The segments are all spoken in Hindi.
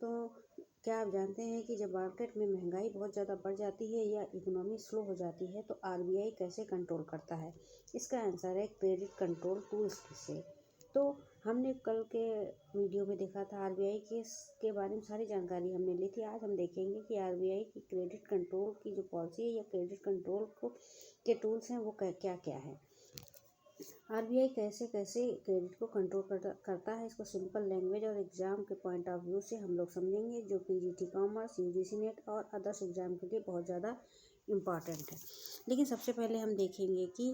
दोस्तों, क्या आप जानते हैं कि जब मार्केट में महंगाई बहुत ज़्यादा बढ़ जाती है या इकोनॉमी स्लो हो जाती है तो आरबीआई कैसे कंट्रोल करता है? इसका आंसर है क्रेडिट कंट्रोल टूल्स से। तो हमने कल के वीडियो में देखा था आरबीआई के बारे में सारी जानकारी हमने ली थी। आज हम देखेंगे कि आरबीआई की क्रेडिट कंट्रोल की जो पॉलिसी है या क्रेडिट कंट्रोल के टूल्स हैं वो क्या क्या है। आरबीआई कैसे कैसे क्रेडिट को कंट्रोल करता है, इसको सिंपल लैंग्वेज और एग्ज़ाम के पॉइंट ऑफ व्यू से हम लोग समझेंगे, जो पीजीटी कॉमर्स, यूजीसी नेट और अदर्स एग्ज़ाम के लिए बहुत ज़्यादा इम्पॉर्टेंट है। लेकिन सबसे पहले हम देखेंगे कि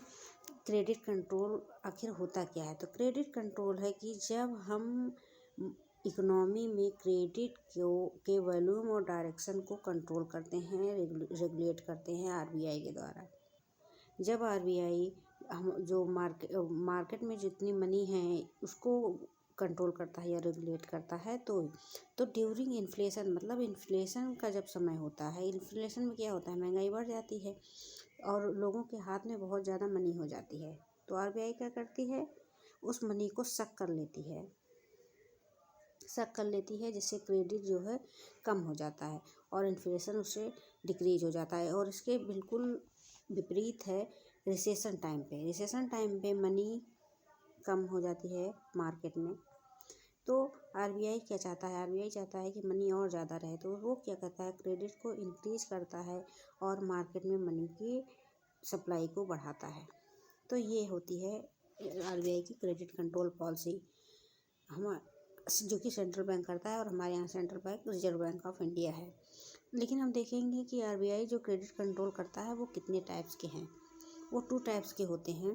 क्रेडिट कंट्रोल आखिर होता क्या है। तो क्रेडिट कंट्रोल है कि जब हम इकोनॉमी में क्रेडिट के वॉल्यूम और डायरेक्शन को कंट्रोल करते हैं, रेगुलेट करते हैं आरबीआई के द्वारा। जब आरबीआई हम जो मार्केट में जितनी मनी है उसको कंट्रोल करता है या रेगुलेट करता है तो ड्यूरिंग इन्फ्लेशन, मतलब इन्फ्लेशन का जब समय होता है, इन्फ्लेशन में क्या होता है, महंगाई बढ़ जाती है और लोगों के हाथ में बहुत ज़्यादा मनी हो जाती है। तो आरबीआई क्या करती है, उस मनी को सक कर लेती है जिससे क्रेडिट जो है कम हो जाता है और इन्फ्लेशन उससे डिक्रीज हो जाता है। और इसके बिल्कुल विपरीत है रिसेशन टाइम पे मनी कम हो जाती है मार्केट में। तो आरबीआई क्या चाहता है, आरबीआई चाहता है कि मनी और ज़्यादा रहे, तो वो क्या करता है, क्रेडिट को इंक्रीज करता है और मार्केट में मनी की सप्लाई को बढ़ाता है। तो ये होती है आरबीआई की क्रेडिट कंट्रोल पॉलिसी, जो कि सेंट्रल बैंक करता है और हमारे यहाँ central bank reserve bank of India है। लेकिन हम देखेंगे कि आरबीआई जो क्रेडिट कंट्रोल करता है वो कितने टाइप्स के हैं। वो 2 टाइप्स के होते हैं।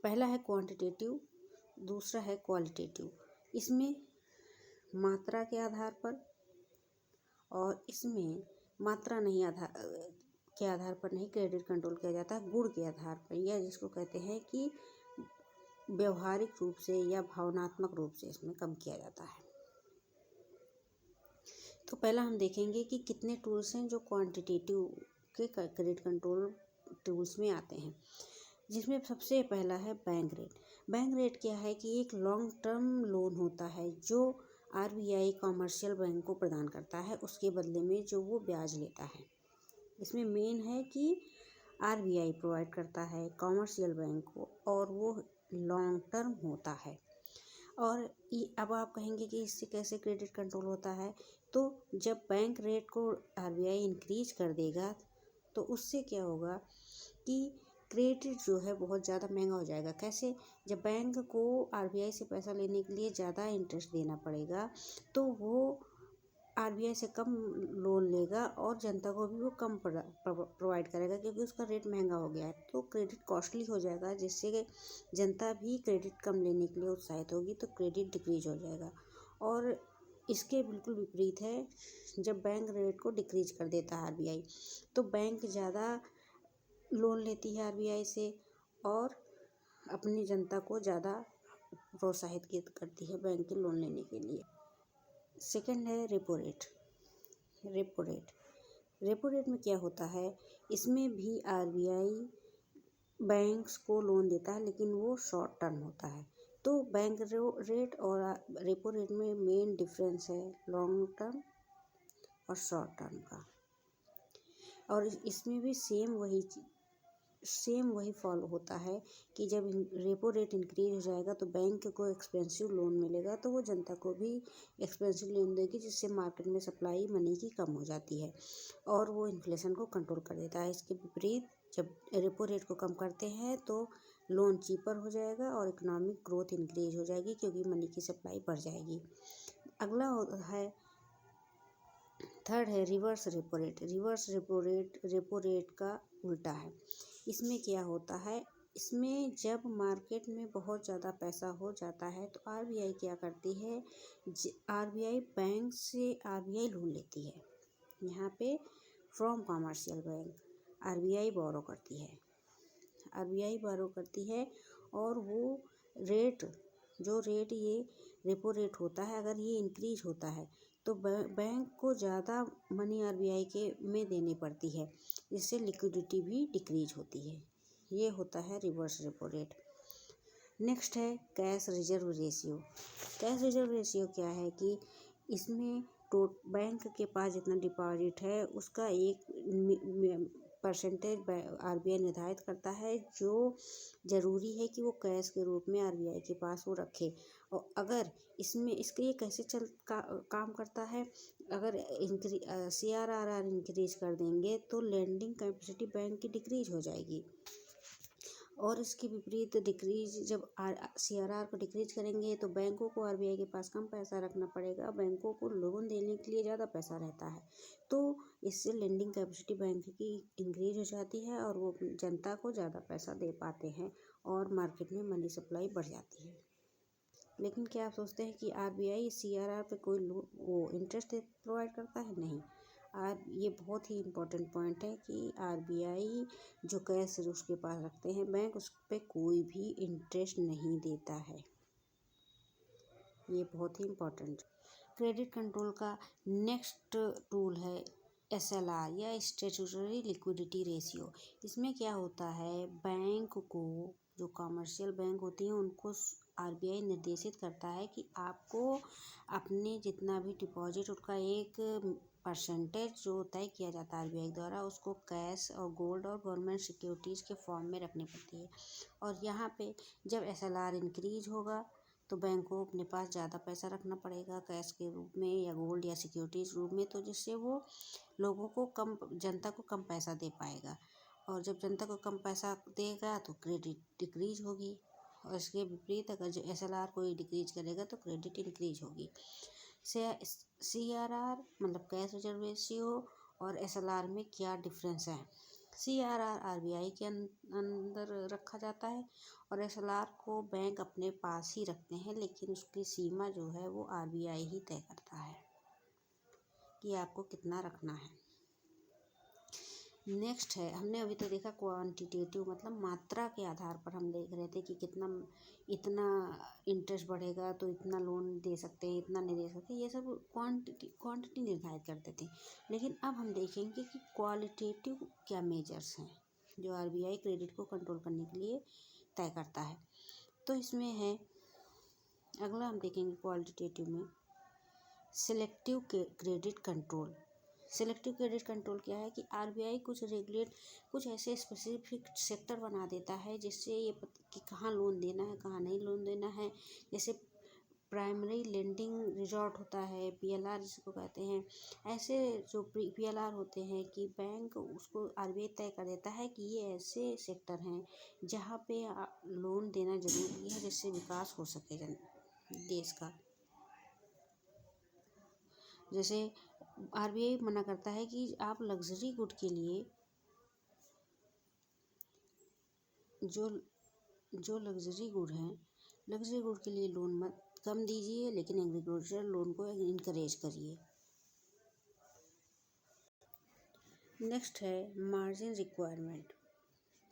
पहला है क्वांटिटेटिव, दूसरा है क्वालिटेटिव। इसमें मात्रा के आधार पर और इसमें मात्रा नहीं के आधार पर नहीं क्रेडिट कंट्रोल किया जाता है, गुण के आधार पर, या जिसको कहते हैं कि व्यवहारिक रूप से या भावनात्मक रूप से इसमें कम किया जाता है। तो पहला हम देखेंगे कि कितने टूल्स हैं जो क्वांटिटेटिव के क्रेडिट कंट्रोल टूल्स में आते हैं, जिसमें सबसे पहला है बैंक रेट। बैंक रेट क्या है कि एक लॉन्ग टर्म लोन होता है जो आरबीआई कॉमर्शियल बैंक को प्रदान करता है, उसके बदले में जो वो ब्याज लेता है। इसमें मेन है कि आरबीआई प्रोवाइड करता है कॉमर्शियल बैंक को और वो लॉन्ग टर्म होता है। और अब आप कहेंगे कि इससे कैसे क्रेडिट कंट्रोल होता है, तो जब बैंक रेट को आरबीआई इंक्रीज कर देगा तो उससे क्या होगा कि क्रेडिट जो है बहुत ज़्यादा महंगा हो जाएगा। कैसे, जब बैंक को आरबीआई से पैसा लेने के लिए ज़्यादा इंटरेस्ट देना पड़ेगा तो वो आरबीआई से कम लोन लेगा और जनता को भी वो कम प्रोवाइड करेगा क्योंकि उसका रेट महंगा हो गया है। तो क्रेडिट कॉस्टली हो जाएगा जिससे जनता भी क्रेडिट कम लेने के लिए उत्साहित होगी, तो क्रेडिट डिक्रीज हो जाएगा। और इसके बिल्कुल विपरीत है, जब बैंक रेट को डिक्रीज कर देता है आरबीआई तो बैंक ज़्यादा लोन लेती है आरबीआई से और अपनी जनता को ज़्यादा प्रोत्साहित करती है बैंक के लोन लेने के लिए। सेकंड है रेपो रेट। रेपो रेट में क्या होता है, इसमें भी आरबीआई बैंक्स को लोन देता है लेकिन वो शॉर्ट टर्म होता है। तो बैंक रेट और रेपो रेट में मेन डिफरेंस है लॉन्ग टर्म और शॉर्ट टर्म का। और इसमें भी सेम वही फॉलो होता है कि जब रेपो रेट इंक्रीज हो जाएगा तो बैंक को एक्सपेंसिव लोन मिलेगा तो वो जनता को भी एक्सपेंसिव लोन देगी, जिससे मार्केट में सप्लाई मनी की कम हो जाती है और वो इन्फ्लेशन को कंट्रोल कर देता है। इसके विपरीत जब रेपो रेट को कम करते हैं तो लोन चीपर हो जाएगा और इकोनॉमिक ग्रोथ इंक्रीज हो जाएगी क्योंकि मनी की सप्लाई बढ़ जाएगी। अगला है थर्ड है reverse repo rate. Repo rate का उल्टा है। इसमें क्या होता है, इसमें जब मार्केट में बहुत ज़्यादा पैसा हो जाता है तो आरबीआई क्या करती है, आरबीआई बैंक से आरबीआई लोन लेती है। यहाँ पे फ्रॉम कॉमर्शियल बैंक आरबीआई बोरो करती है और वो रेट ये रेपो रेट होता है, अगर ये इंक्रीज होता है तो बैंक को ज़्यादा मनी आरबीआई के में देनी पड़ती है, जिससे लिक्विडिटी भी डिक्रीज होती है। ये होता है रिवर्स रेपो रेट। नेक्स्ट है cash reserve ratio. Cash reserve ratio क्या है कि इसमें बैंक के पास जितना डिपॉजिट है उसका एक परसेंटेज आरबीआई निर्धारित करता है, जो ज़रूरी है कि वो कैश के रूप में आरबीआई के पास वो रखे। और अगर इसमें इसके ये कैसे काम करता है, अगर CRR इंक्रीज कर देंगे तो लेंडिंग कैपेसिटी बैंक की डिक्रीज हो जाएगी, और इसके विपरीत डिक्रीज जब CRR को डिक्रीज करेंगे तो बैंकों को आरबीआई के पास कम पैसा रखना पड़ेगा, बैंकों को लोन देने के लिए ज़्यादा पैसा रहता है। तो इससे लेंडिंग कैपेसिटी बैंक की इंक्रीज हो जाती है और वो जनता को ज़्यादा पैसा दे पाते हैं और मार्केट में मनी सप्लाई बढ़ जाती है। लेकिन क्या आप सोचते हैं कि आरबीआई CRR पे कोई वो इंटरेस्ट प्रोवाइड करता है? नहीं। ये बहुत ही इम्पोर्टेंट पॉइंट है कि आरबीआई जो कैश उसके पास रखते हैं बैंक, उस पर कोई भी इंटरेस्ट नहीं देता है। ये बहुत ही इम्पोर्टेंट। क्रेडिट कंट्रोल का नेक्स्ट टूल है SLR या स्टैट्यूटरी लिक्विडिटी रेशियो। इसमें क्या होता है, बैंक को, जो कमर्शियल बैंक होती हैं उनको आरबीआई निर्देशित करता है कि आपको अपने जितना भी डिपॉजिट उसका एक परसेंटेज जो तय किया जाता है आरबीआई द्वारा, उसको कैश और गोल्ड और गवर्नमेंट सिक्योरिटीज़ के फॉर्म में रखनी पड़ती है। और यहाँ पे जब SLR इंक्रीज होगा तो बैंक को अपने पास ज़्यादा पैसा रखना पड़ेगा कैश के रूप में या गोल्ड या सिक्योरिटीज़ रूप में, तो जिससे वो लोगों को जनता को कम पैसा दे पाएगा। और जब जनता को कम पैसा देगा तो क्रेडिट डिक्रीज होगी, और इसके विपरीत अगर जो SLR कोई डिक्रीज करेगा तो क्रेडिट इंक्रीज होगी। CRR मतलब कैश रिजर्व रेशियो और SLR में क्या डिफरेंस है? CRR आरबीआई के अंदर रखा जाता है और SLR को बैंक अपने पास ही रखते हैं, लेकिन उसकी सीमा जो है वो आरबीआई ही तय करता है कि आपको कितना रखना है। नेक्स्ट है, हमने अभी तो देखा क्वांटिटेटिव मतलब मात्रा के आधार पर हम देख रहे थे कि इतना इंटरेस्ट बढ़ेगा तो इतना लोन दे सकते हैं, इतना नहीं दे सकते, ये सब क्वांटिटी निर्धारित करते थे। लेकिन अब हम देखेंगे कि क्वालिटेटिव क्या मेजर्स हैं जो आरबीआई क्रेडिट को कंट्रोल करने के लिए तय करता है। तो इसमें है, अगला हम देखेंगे क्वालिटेटिव में selective credit control. Selective credit control क्या है कि आरबीआई कुछ ऐसे स्पेसिफिक सेक्टर बना देता है जिससे ये कि कहाँ लोन देना है कहाँ नहीं लोन देना है। जैसे प्राइमरी लेंडिंग रिजॉर्ट होता है, PLR जिसको कहते हैं, ऐसे जो PLR होते हैं कि बैंक उसको आरबीआई तय कर देता है कि ये ऐसे सेक्टर हैं जहाँ पे लोन देना जरूरी है जिससे विकास हो सके देश का। जैसे आरबीआई मना करता है कि आप लग्जरी गुड के लिए जो लग्जरी गुड हैं, लग्जरी गुड के लिए लोन मत कम दीजिए, लेकिन एग्रीकल्चर लोन को इनकरेज करिए। नेक्स्ट है मार्जिन रिक्वायरमेंट।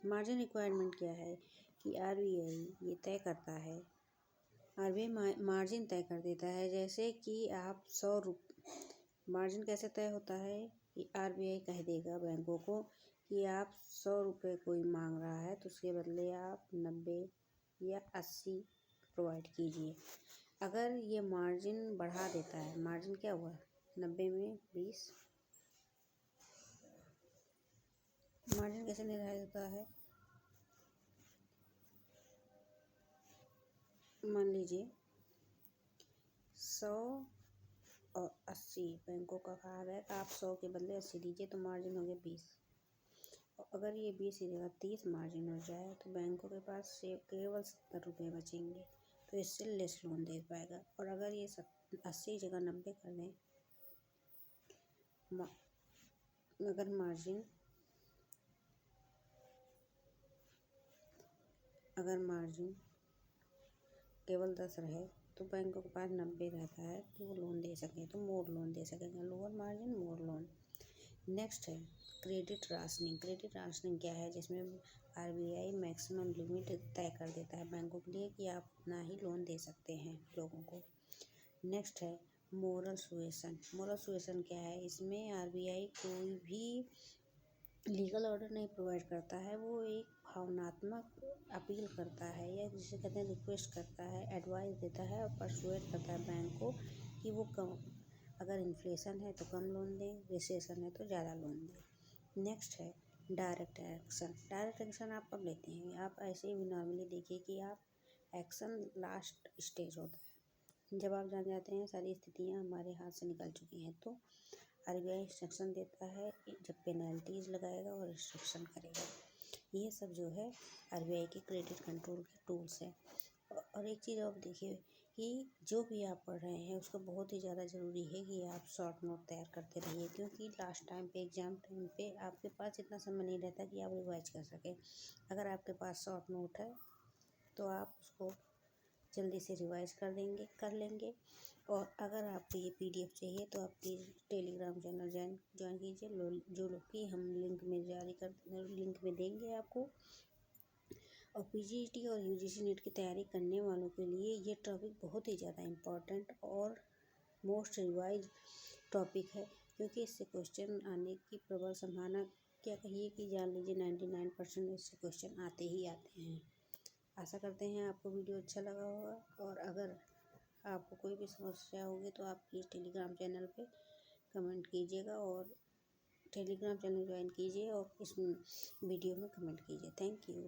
मार्जिन रिक्वायरमेंट क्या है कि आरबीआई ये तय करता है, आरबीआई मार्जिन तय कर देता है। जैसे कि आप मार्जिन कैसे तय होता है कि आरबीआई कह देगा बैंकों को कि आप 100 रुपये कोई मांग रहा है तो उसके बदले आप 90 या 80 प्रोवाइड कीजिए। अगर ये मार्जिन बढ़ा देता है, मार्जिन क्या हुआ 90 में 20, मार्जिन कैसे निर्धारित होता है, मान लीजिए 100 और 80 बैंकों का कहा गया कि आप 100 के बदले 80 दीजिए तो मार्जिन हो गया 20। और अगर ये 20 की जगह 30 मार्जिन हो जाए तो बैंकों के पास से केवल 70 रुपये बचेंगे, तो इससे लेस लोन दे पाएगा। और अगर ये 80 जगह 90 कर दें, अगर मार्जिन केवल 10 रहे तो बैंकों के पास 90 रहता है तो वो लोन दे सकें, तो मोर लोन दे सकेंगे, लोअर मार्जिन मोर लोन। नेक्स्ट है क्रेडिट राशनिंग। क्रेडिट राशनिंग क्या है, जिसमें आरबीआई मैक्सिमम लिमिट तय कर देता है बैंकों के लिए कि आप उतना ही लोन दे सकते हैं लोगों को। नेक्स्ट है मोरल सुएशन। मोरल सुएशन क्या है, इसमें आरबीआई कोई भी लीगल ऑर्डर नहीं प्रोवाइड करता है, वो एक भावनात्मक अपील करता है या जिसे कहते हैं रिक्वेस्ट करता है, एडवाइस देता है और परसुएट करता है बैंक को कि वो अगर इन्फ्लेशन है तो कम लोन दें, रिसेशन है तो ज़्यादा लोन दें। नेक्स्ट है डायरेक्ट एक्शन। डायरेक्ट एक्शन आप कब लेते हैं? आप ऐसे भी नॉर्मली देखिए कि आप एक्शन लास्ट स्टेज होता है, जब आप जान जाते हैं सारी स्थितियाँ हमारे हाथ से निकल चुकी हैं, तो RBI इंस्ट्रक्शन देता है, जब पेनल्टीज लगाएगा और रिस्ट्रिक्शन करेगा। ये सब जो है RBI के क्रेडिट कंट्रोल के टूल्स हैं। और एक चीज़ आप देखिए कि जो भी आप पढ़ रहे हैं उसको बहुत ही ज़्यादा ज़रूरी है कि आप शॉर्ट नोट तैयार करते रहिए, क्योंकि लास्ट टाइम पे एग्ज़ाम टाइम पे आपके पास इतना समय नहीं रहता कि आप रिवाइज कर सकें। अगर आपके पास शॉर्ट नोट है तो आप उसको जल्दी से रिवाइज कर लेंगे। और अगर आपको ये PDF चाहिए तो आप प्लीज़ टेलीग्राम चैनल ज्वाइन कीजिए, जो लोग कि हम लिंक में देंगे आपको। और PGT और UGC नीट की तैयारी करने वालों के लिए ये टॉपिक बहुत ही ज़्यादा इम्पॉर्टेंट और मोस्ट रिवाइज टॉपिक है, क्योंकि इससे क्वेश्चन आने की प्रबल संभावना क्या कहिए कि जान लीजिए 99% इससे क्वेश्चन आते ही आते हैं। आशा करते हैं आपको वीडियो अच्छा लगा होगा, और अगर आपको कोई भी समस्या होगी तो आप प्लीज़ टेलीग्राम चैनल पे कमेंट कीजिएगा, और टेलीग्राम चैनल ज्वाइन कीजिए और इस वीडियो में कमेंट कीजिए। Thank you.